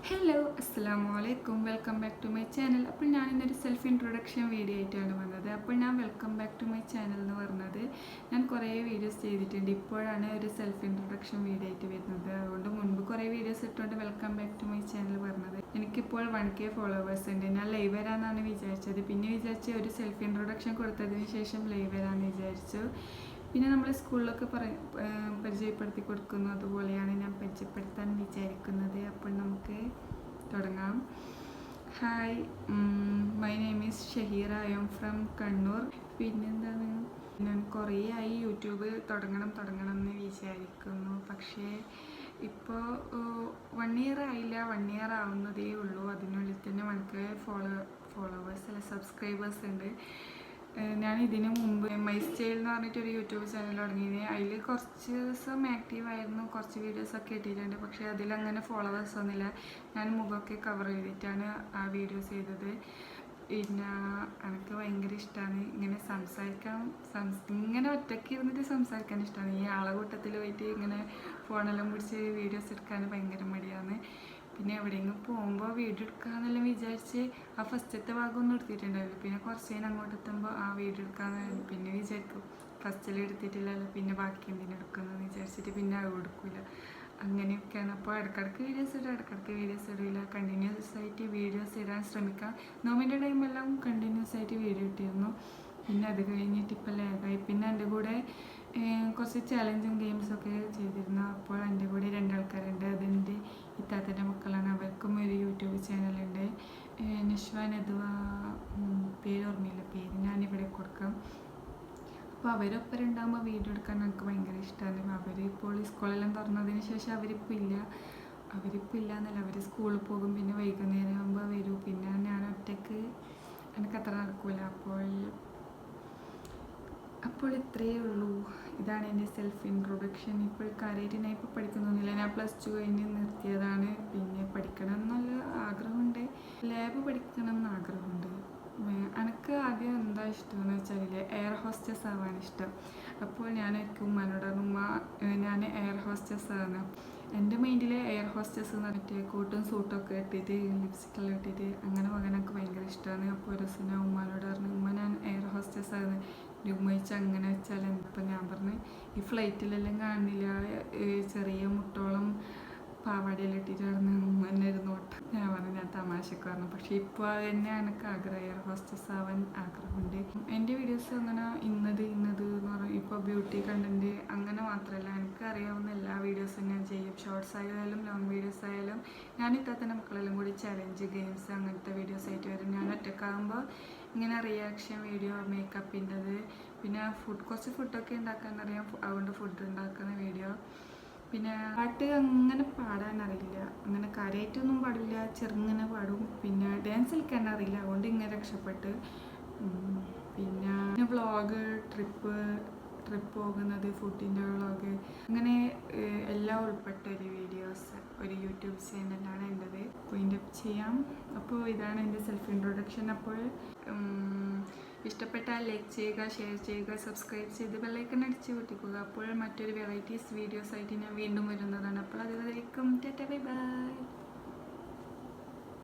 Hello അസ്സലാമു അലൈക്കും welcome back to my channel. അപ്പോൾ ഞാനിന്നൊരു സെൽഫ് ഇൻട്രൊഡക്ഷൻ വീഡിയോ ആയിട്ടാണ് വന്നത്. അപ്പോൾ ഞാൻ welcome back to my channel എന്ന് പറഞ്ഞത് ഞാൻ കുറേ വീഡിയോസ് ചെയ്തിട്ടുണ്ട്. ഇപ്പോഴാണ് ഒരു സെൽഫ് ഇൻട്രൊഡക്ഷൻ വീഡിയോ ആയിട്ട് വരുന്നത്. അതുകൊണ്ട് മുൻപ് കുറേ വീഡിയോസ് ഇട്ടുകൊണ്ട് welcome back to my channel പറഞ്ഞത്. എനിക്കിപ്പോൾ 1K ഫോളോവേഴ്സ് ഉണ്ട്. ഞാൻ ലൈവ് വരാമെന്നാണ് വിചാരിച്ചത്. പിന്നെ വിചാരിച്ച് ഒരു സെൽഫ് ഇൻട്രൊഡക്ഷൻ കൊടുത്തതിന് ശേഷം ലൈവ് വരാമെന്ന് വിചാരിച്ചു. പിന്നെ നമ്മൾ സ്കൂളിലൊക്കെ പരിചയപ്പെടുത്തി കൊടുക്കുന്നു, അതുപോലെയാണ് ഞാൻ പരിചയപ്പെടുത്താൻ വിചാരിക്കുന്നത്. അപ്പോൾ നമുക്ക് തുടങ്ങാം. Hi, my name is Shahira. I am from Kannur. പിന്നെന്താണ്, ഞാൻ കുറേ ആയി യൂട്യൂബ് തുടങ്ങണം എന്ന് വിചാരിക്കുന്നു. പക്ഷേ ഇപ്പോൾ 1 ഇയർ ആയില്ല, 1 ഇയർ ആവുന്നതേ ഉള്ളൂ. അതിനുള്ളിൽ തന്നെ നമുക്ക് ഫോളോവേഴ്സ് അല്ല സബ്സ്ക്രൈബേഴ്സ് ഉണ്ട്. ഞാൻ ഇതിന് മുമ്പ് മൈ സ്റ്റൈൽ എന്ന് പറഞ്ഞിട്ടൊരു യൂട്യൂബ് ചാനൽ തുടങ്ങിയത്. അതിൽ കുറച്ച് ദിവസം ആക്റ്റീവായിരുന്നു, കുറച്ച് വീഡിയോസൊക്കെ ഇട്ടിട്ടുണ്ട്. പക്ഷേ അതിലങ്ങനെ ഫോളോവേഴ്സ് ഒന്നുമില്ല. ഞാൻ മുഖമൊക്കെ കവർ ചെയ്തിട്ടാണ് ആ വീഡിയോസ് ചെയ്തത്. പിന്നെ എനിക്ക് ഭയങ്കര ഇഷ്ടമാണ് ഇങ്ങനെ ഇങ്ങനെ ഒറ്റയ്ക്ക് ഇരുന്നിട്ട് സംസാരിക്കാൻ ഇഷ്ടമാണ്. ഈ ആളെ കൂട്ടത്തിൽ പോയിട്ട് ഇങ്ങനെ ഫോണെല്ലാം പിടിച്ച് വീഡിയോസ് എടുക്കാൻ ഭയങ്കര മടിയാണ്. പിന്നെ എവിടെയെങ്കിലും പോകുമ്പോൾ വീഡിയോ എടുക്കാമെന്നെല്ലാം വിചാരിച്ച് ആ ഫസ്റ്റത്തെ ഭാഗമൊന്നും എടുത്തിട്ടുണ്ടാവില്ല. പിന്നെ കുറച്ച് നേരം അങ്ങോട്ട് എത്തുമ്പോൾ ആ വീഡിയോ എടുക്കാമെന്ന് പിന്നെ വിചാരിക്കും, ഫസ്റ്റിൽ എടുത്തിട്ടില്ലല്ലോ, പിന്നെ ബാക്കി എന്തിനും എടുക്കുന്നതെന്ന് വിചാരിച്ചിട്ട് പിന്നെ അത് എടുക്കില്ല. അങ്ങനെയൊക്കെയാണ്. അപ്പോൾ ഇടയ്ക്കിടയ്ക്ക് വീഡിയോസ് ഇടില്ല. കണ്ടിന്യൂസ് ആയിട്ട് വീഡിയോസ് ഇടാൻ ശ്രമിക്കാം. നോമിൻ്റെ ടൈമെല്ലാം കണ്ടിന്യൂസ് ആയിട്ട് വീഡിയോ ഇട്ടിരുന്നു. പിന്നെ അത് കഴിഞ്ഞിട്ട് ഇപ്പോൾ ലാഗായി. പിന്നെ എൻ്റെ കൂടെ കുറച്ച് ചാലഞ്ചും ഗെയിംസൊക്കെ ചെയ്തിരുന്നു. അപ്പോൾ എൻ്റെ കൂടെ 2 ആൾക്കാരുണ്ട്. അതെൻ്റെ ഇത്താത്തൻ്റെ മക്കളാണ്. അവർക്കും ഒരു യൂട്യൂബ് ചാനലുണ്ട്, നഷ്വ നദ്വ, പേര് ഓർമ്മയില്ല, പേര് ഞാനിവിടെ കൊടുക്കാം. അപ്പോൾ അവരൊപ്പം ഉണ്ടാകുമ്പോൾ വീഡിയോ എടുക്കാൻ എനിക്ക് ഭയങ്കര ഇഷ്ടമാണ്. അവരിപ്പോൾ സ്കൂളെല്ലാം തുറന്നതിന് ശേഷം അവരിപ്പോൾ ഇല്ല എന്നല്ല, അവർ സ്കൂളിൽ പോകും. പിന്നെ വൈകുന്നേരം ആകുമ്പോൾ വരും. പിന്നെ ഞാൻ ഒറ്റയ്ക്ക് എനിക്കത്ര നടക്കില്ല. അപ്പോൾ ഇത്രയേ ഉള്ളൂ. ഇതാണ് എൻ്റെ സെൽഫ് ഇൻട്രൊഡക്ഷൻ. ഇപ്പോൾ കാര്യമായിട്ട് ഞാൻ ഇപ്പോൾ പഠിക്കുന്നൊന്നുമില്ല. ഞാൻ +2 കഴിഞ്ഞ് നിർത്തിയതാണ്. പിന്നെ പഠിക്കണം എന്നുള്ള ആഗ്രഹമുണ്ട്, ലാബ് പഠിക്കണം എന്ന് ആഗ്രഹമുണ്ട്. എനിക്ക് ആദ്യം എന്താ ഇഷ്ടമെന്ന് വെച്ചാൽ എയർ ഹോസ്റ്റസ് ആവാൻ ഇഷ്ടം. അപ്പോൾ ഞാനൊരിക്കലും ഉമ്മാനോട് ഉമ്മ ഞാൻ എയർ ഹോസ്റ്റസ് ആണ്. എൻ്റെ മൈൻഡിൽ എയർ ഹോസ്റ്റസ് എന്ന് പറഞ്ഞിട്ട് കോട്ടും സൂട്ടൊക്കെ ഇട്ടിട്ട് ലിപ്സ്റ്റിക്കെല്ലാം ഇട്ടിട്ട് അങ്ങനെ പോകാൻ എനിക്ക് ഭയങ്കര ഇഷ്ടമാണ്. അപ്പോൾ ഒരു ദിവസം ഞാൻ ഉമ്മാനോട് പറഞ്ഞു, ഉമ്മ ഞാൻ എയർ ഹോസ്റ്റസ് ആണ്. ഉമ്മ വെച്ച് അങ്ങനെ വെച്ചാൽ അപ്പം ഞാൻ പറഞ്ഞു, ഈ ഫ്ലൈറ്റിലെല്ലാം കാണുന്നില്ല ചെറിയ മുട്ടോളം പാവാടയെല്ലാം ഇട്ടിട്ട് കിടന്ന് എന്നെ ഒരു നോട്ടം. ഞാൻ പറഞ്ഞു, ഞാൻ തമാശക്ക് പറഞ്ഞു. പക്ഷേ ഇപ്പോൾ അത് തന്നെ എനിക്ക് ആഗ്രഹം, എയർ ഹോസ്റ്റസ് ആവാൻ ആഗ്രഹമുണ്ട്. എൻ്റെ വീഡിയോസ് അങ്ങനെ ഇന്നത് എന്ന് പറയും. ഇപ്പോൾ ബ്യൂട്ടി കണ്ടൻറ്റ് അങ്ങനെ മാത്രമല്ല, എനിക്ക് അറിയാവുന്ന എല്ലാ വീഡിയോസും ഞാൻ ചെയ്യും. ഷോർട്സ് ആയാലും ലോങ് വീഡിയോസ് ആയാലും. ഞാൻ ഇത്താത്തൻ്റെ മക്കളെല്ലാം കൂടി ചലഞ്ച് ഗെയിംസ് അങ്ങനത്തെ വീഡിയോസ് ആയിട്ട് വരും. ഞാൻ ഒറ്റക്കാകുമ്പോൾ ഇങ്ങനെ റിയാക്ഷൻ വീഡിയോ, മേക്കപ്പിൻ്റെത്, പിന്നെ കുറച്ച് ഫുഡൊക്കെ ഉണ്ടാക്കാൻ അറിയാം, അതുകൊണ്ട് ഫുഡ് ഉണ്ടാക്കുന്ന വീഡിയോ. പിന്നെ പാട്ട് അങ്ങനെ പാടാനറിയില്ല, അങ്ങനെ കാര്യമായിട്ടൊന്നും പാടില്ല, ചെറുങ്ങനെ പാടും. പിന്നെ ഡാൻസ് കളിക്കാൻ അറിയില്ല, അതുകൊണ്ട് ഇങ്ങനെ രക്ഷപ്പെട്ട്. പിന്നെ വ്ളോഗ്, ട്രിപ്പ് പോകുന്നത്, ഫുഡിൻ്റെ വ്ളോഗ്, അങ്ങനെ എല്ലാം ഉൾപ്പെട്ട ഒരു വീഡിയോസ്, ഒരു യൂട്യൂബ് ചാനലാണ് എൻ്റെത്. വൈൻഡപ്പ് ചെയ്യാം. അപ്പോൾ ഇതാണ് എൻ്റെ സെൽഫ് ഇൻട്രൊഡക്ഷൻ. അപ്പോൾ ഇഷ്ടപ്പെട്ടാൽ ലൈക്ക് ചെയ്യുക, ഷെയർ ചെയ്യുക, സബ്സ്ക്രൈബ് ചെയ്ത് ബെല്ലൈക്കൺ അടിച്ച് പൊട്ടിക്കുക. അപ്പോൾ മറ്റൊരു വെറൈറ്റീസ് വീഡിയോസ് ആയിട്ട് ഞാൻ വീണ്ടും വരുന്നതാണ്. അപ്പോൾ അതുവരേക്കും ടാറ്റാ ബൈ ബൈ.